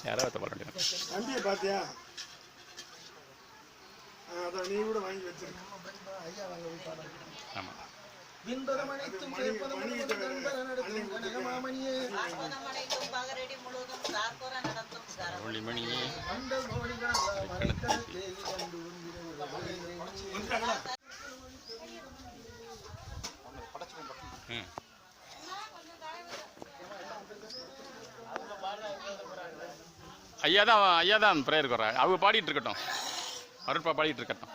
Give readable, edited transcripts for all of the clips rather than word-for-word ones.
யாராவது பாட வேண்டிய தம்பியை பார்த்தியா? அதான் நீ கூட வாங்கி வச்சிருக்க. ஆமாம். ஒளிமணியே ஐயா தான் ப்ரேயருக்கு வர்றாங்க. அவங்க பாடிட்டு இருக்கட்டும், அருட்பா பாடிட்டு இருக்கட்டும்.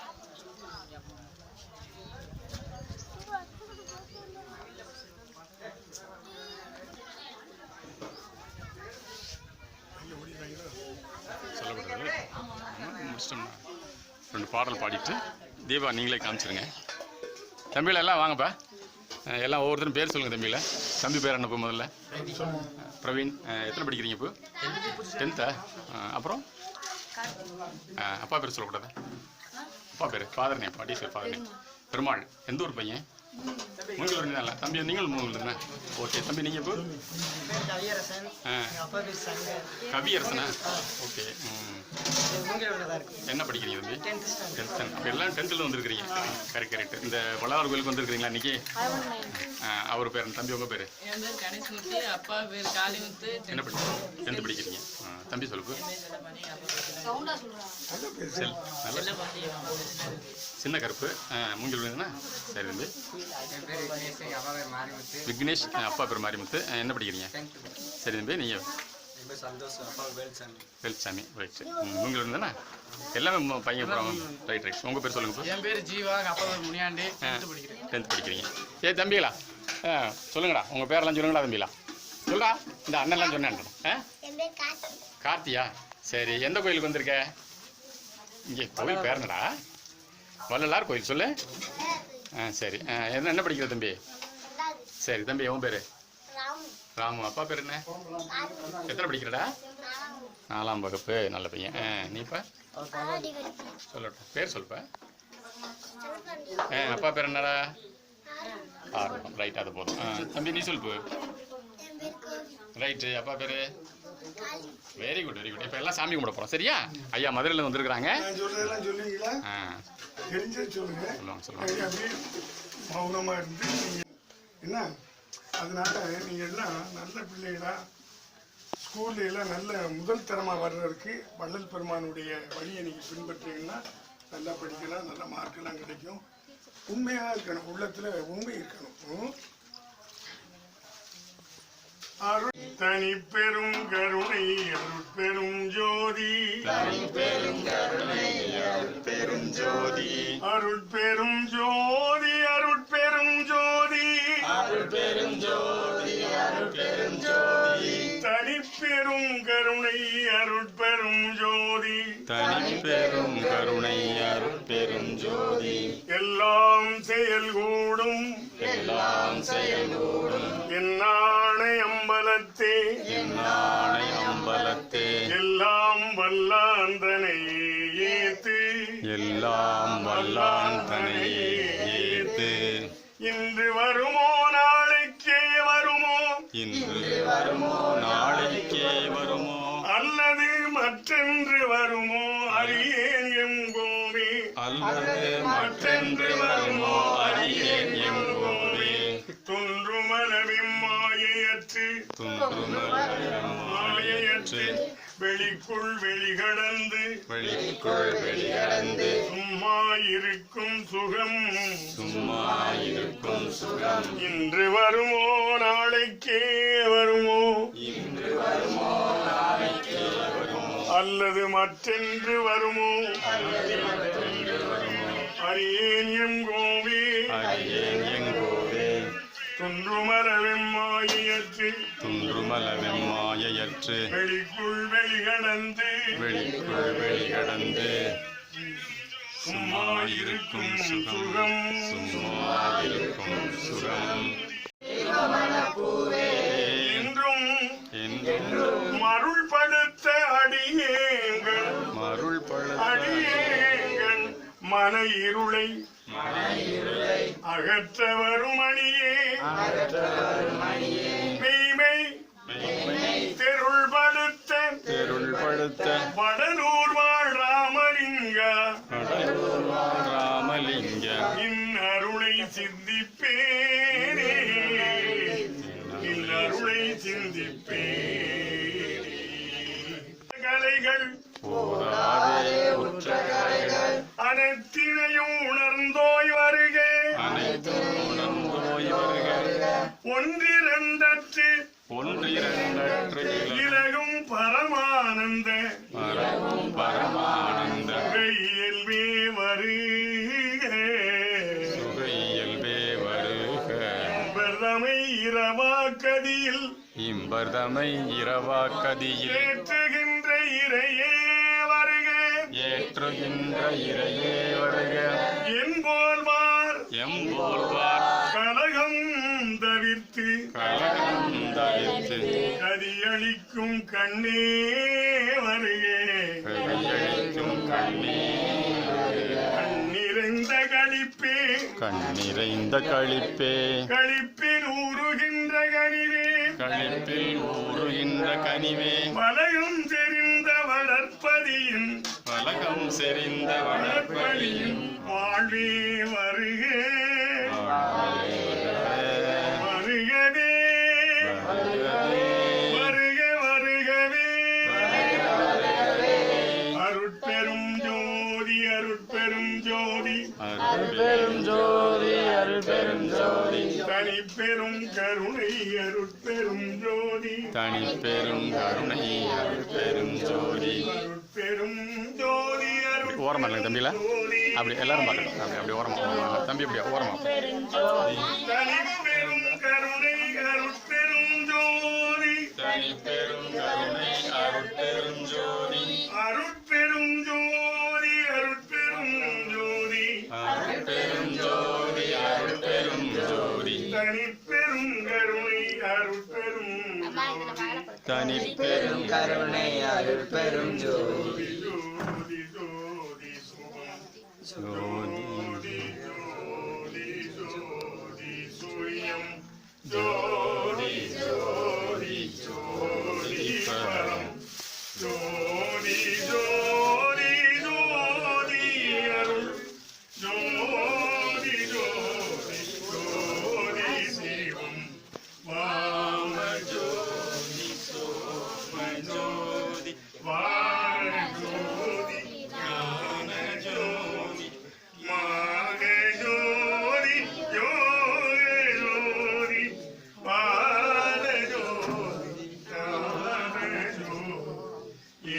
சொல்லப்படுறது முடிச்சிட்டோம்னா 2 பாடல் பாடிட்டு தீபா நீங்களே காமிச்சிருங்க. தம்பியில் எல்லாம் வாங்கப்பா, எல்லாம் ஒவ்வொருத்தரும் பேர் சொல்லுங்கள். தம்பியில் தம்பி பேர் என்னப்போ? முதல்ல பிரவீன். எத்தனை படிக்கிறீங்க இப்போ? 10th. அப்புறம் அப்பா பேர் சொல்லக்கூடாது. அப்பா பேர் father name, teacher father name. Perumal. எந்த ஊர் பையன்? மூங்கிலூர் தான். தம்பி நீங்களும் மூங்கிலூர் தானே? ஓகே. தம்பி நீங்கள் இப்போ கவியரசனா? ஓகே. என்ன படிக்கிறீங்க தம்பி? 10th. அப்போ எல்லாம் 10th வந்துருக்கிறீங்க. கரெக்ட். இந்த வளார் கோயிலுக்கு வந்துருக்கிறீங்களா இன்னைக்கு? அவர் பேர் தம்பி? உங்கள் பேர்? என்ன படிக்கிறீங்க? 10th படிக்கிறீங்க. தம்பி சொல்லுப்பு. சின்ன கருப்பு. மூங்கிலூர் தானே? சரி தம்பி. விக்னேஷ். அப்பா பேர் மாரிமுத்து. என்ன படிக்கிறீங்க? சரி தம்பி. நீங்கள்? வேல்சாமி. ரைட். மூங்கிலூர் தானே? எல்லாமே பையன். ரைட். உங்கள் பேர் சொல்லுங்கள். என் பேர் ஜீவா. அப்பா பேர் முனியாண்டி. 10th படிக்கிறீங்க. சரி தம்பிங்களா, சொல்லுங்கடா உங்கள் பேரெல்லாம் சொல்லுங்கடா. தம்பிங்களா சொல்லுடா. இந்த அண்ணன்லாம் சொன்னேன். கார்த்தியா? சரி. எந்த கோயிலுக்கு வந்திருக்க? இங்கே கோயில் பேர் என்னடா? வள்ளலார் கோயில். சொல்லு. சரி. என்ன படிக்கிற தம்பி? சரி தம்பி. உன் பேர்? ராமு. அப்பா பேர் என்ன? எத்தனை படிக்கிறடா? 4ஆம் வகுப்பு. நல்ல பையன். நீ இப்போ சொல்லட்டும். பேர் சொல்லுப்ப. அப்பா பேர் என்னடா? ஆர்வம். ரைட். அது போதும். தம்பி நீ சொல்லுப்பு. ரைட்டு. அப்பா பேர்? Very good, very good. இப்போ எல்லாம் சாமி கும்பிட போகிறோம். சரியா? ஐயா மதுரையில் வந்துருக்குறாங்க. மௌனமாக இருந்து என்ன அதனால நீங்கள் எல்லாம் நல்ல பிள்ளைகளா ஸ்கூல்ல எல்லாம் நல்ல முதல் தரமாக வர்றதுக்கு வள்ளல் பெருமானுடைய வழியை நீங்கள் பின்பற்றீங்கன்னா நல்லா படிக்கலாம், நல்ல மார்க்கெல்லாம் கிடைக்கும். உண்மையாக இருக்கணும், உள்ளத்தில் உண்மை இருக்கணும். தனி பெரும் கருணை அருட்பெரும் ஜோதி. அருட்பெரும் ஜோதி. அருட்பெரும் ஜோதி. அருட்பெரும் ஜோதி. அருட்பெரும் ஜோதி. அருட்பெரும் ஜோதி. தனிப்பெரும் கருணை அருட்பெரும் ஜோதி. தனிப்பெரும் கருணை அருட்பெரும் ஜோதி. எல்லாம் செயல்கூடும். எல்லாம் செயல்கூடும். என்னானை அம்பலத்தே. என்னானை அம்பலத்தே. எல்லாம் வல்லாந்தனை ஏத்து. எல்லாம் வல்லாந்தனை ஏத்து. இன்று வருமோ நாளைக்கே வருமோ? இன்று வருமோ நாளைக்கே வருமோ? அல்லது மற்றென்று வருமோ? அறியேன் எங்கோவே. அல்லது மற்றென்று வருமோ? அறியேன் எங்கோவே. துன்றுமளவின் மாயையற்று. மாயையற்று. வெளிக்குள் வெளிகடந்து. வெளிக்குள் வெளிகடந்து. சும்மா இருக்கும் சுகம். சும்மா இருக்கும் சுகம். இன்று வருமோ நாளைக்கே வருமோ? இன்று வருமோ நாளைக்கே வருமோ? அல்லது மற்றென்று வருமோ? அறியேன் எங்கோவே. அறியேன் எங்கோவே. துன்றுமளவின் மாயையற்று. துன்றுமளவின் மாயையற்று. வெளிக்குள் வெளிகடந்து. வெளிக்குள் வெளிகடந்து. சும்மா இருக்கும் சுகம். சும்மா இருக்கும் சுகம். என்றும் என்றும் மருள்படுத்த அடியேங்கள். மருள்படுத்த அடியேங்கள். மன இருளை அகற்ற வரும் அணியே. மெய்மை தெருள்படுத்த பழுத்த வடலூர் வாழ் ராமலிங்கா ராமலிங்க அருளை சிந்திப்பேனே அருளை சிந்திப்பேனே கலைகள் போராதே உற்ற கலைகள் அனைத்தினையும் உணர்ந்தோய் வருக அனைத்தும் உணர்ந்தோய் வருக ஒன்றிரண்டற்று ஒன்றிரண்டற்று இலகும் பரமானந்த பரமானந்த இயல்பே வருக சுகையல்பே வருக பிரதமை இரவாக்கதியில் இம்பர்தமை இரவாக்கதியில் ஏற்றுகின்ற இறையே வருக ஏற்றுகின்ற இறையே வருக என்போல்வார் எம்போல்வார் கலகம் தவிர்த்து கலகம் தவிர்த்து கதியளிக்கும் கண்ணே வருக கையளிக்கும் கண்ணே கண்ணிறைந்த களிப்பே கண்ணிறைந்த களிப்பே களிப்பில் ஊறுகின்ற கனிவே களிப்பில் ஊறுகின்ற கனிவே மலையும் தெரிந்த வளர்ப்பதியின் பலகம் செறிந்த வளர்ப்பலியும் வாழ்வே வருக வருகவே வருக வருகவே அருட்பெரும் ஜோதி அருட்பெரும் ஜோதி அருட்பெரும் ஜோதி அருட்பெரும் ஜோதி தனிப்பெரும் கருணை அருட்பெரும் ஜோதி தனிப்பெரும் கருணை அருட்பெரும் ஜோதி அருட்பெரும் ஜோதி ஓரமா இல்லைங்க தம்பியில அப்படி எல்லாரும் பார்க்கணும் அப்படி ஓரமா தம்பி அப்படியா ஓரமா தனிப்பெரும் கருணை அருட்பெரும் ஜோதி தனிப்பெரும் கருணை அருட்பெரும் ஜோதி அருட்பெரும் ஜோதி அருட்பெரும் ஜோதி அருட்பெரும் ஜோதி அருட்பெரும் ஜோதி தனிப்பெரும் கருணை அருட்பெரும் தனிப்பெரும் கருணை அருட்பெரும் ஜோதி ஜோதி ஜோதி சுகம் ஜோதி ஜோதி ஜோதி சூரியம் ஜோதி ஜோதி ஜோதி பரம் ஜோதி ஜோதி ஜோதி அருள் ஜோதி ஜோதி ஜோதி சிவம் வாம ஜோதி சோம ஜோதி வாழ ஜோதி ஞான ஜோதி மாக ஜோதி யோக ஜோதி வாழ ஜோதி ஞான ஜோதி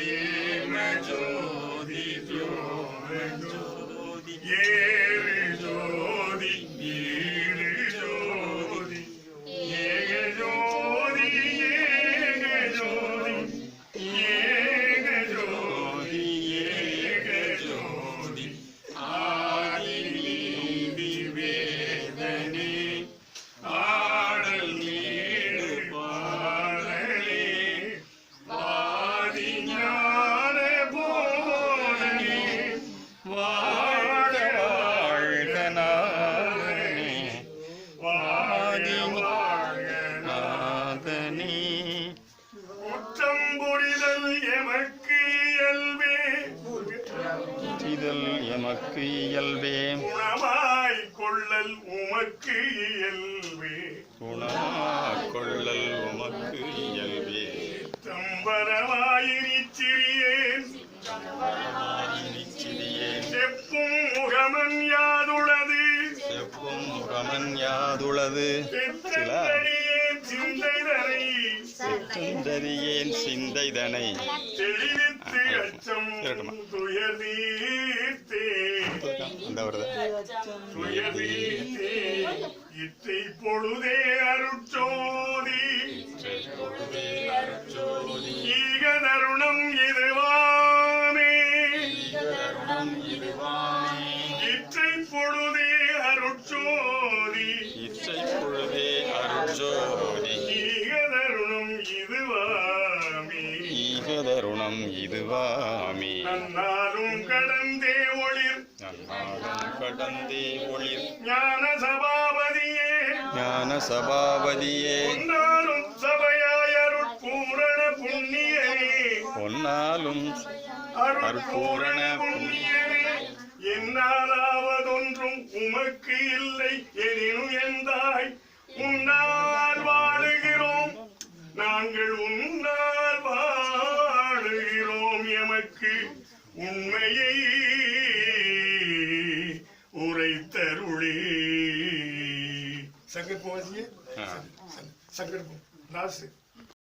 ஏம ஜோதி யோக ஜோதி ஏழு ஜோதி ஈடு ஜோதி ஏக ஜோதி ஏக ஜோதி ஏக ஜோதி ஏக ஜோதி ஆதி நீதி வேதனே ஆடல் நீடு பாடலே வாதி ஞான போதனே வாழ வாழ்க நாதனே வாதி வாழ்க நாதனே குற்றம் புரிதல் எமக்கு இயல்பே இதழ் எமக்கு இயல்பே குணமாய் கொள்ளல் உமக்கு இயல்பே குணமாக் கொள்ளல் உமக்கு இயல்பே தம்பரமாயிரி சிறியேன் நிச்சிறியேன் செப்பும் முகமன் யாதுளது செப்பும் முகமன் யாதுளது பெற்றடியேன் சிந்தைதனை செந்தறியேன் சிந்தைதனை தெளிவித்து அச்சம் இருக்கட்டுமா? துயர் தீர்த்தே இந்த வருது துயர் தீர்த்தே இத்தை பொழுதே அருட்சோதி ஈக தருணம் இதுவாமே இற்றை பொழுதே அருட்சோதி இச்சை பொழுதே அருட்சோதி ஈக தருணம் இதுவாமே ஈகதருணம் இதுவாமி நன்னாலும் கடந்தே ஒளிர் நன்னாடும் கடந்தே ஒளிர் ஞான சபாபதியே ஞான சபாபதியே ஒன்றாலும் சபையாய் அருட்பூரண புண்ணியனே பொன்னாலும் அருட்பூரண புண்ணியனே, என்னாலாவதொன்றும் உமக்கு இல்லை எனினும் எந்தாய். உன்னால் வாழுகிறோம் நாங்கள், உன்னால் வாழுகிறோம். எமக்கு உண்மையை உரைத்தருளே. சங்கற்பம் வாசிய சங்கற்பம் லாஸ்ட்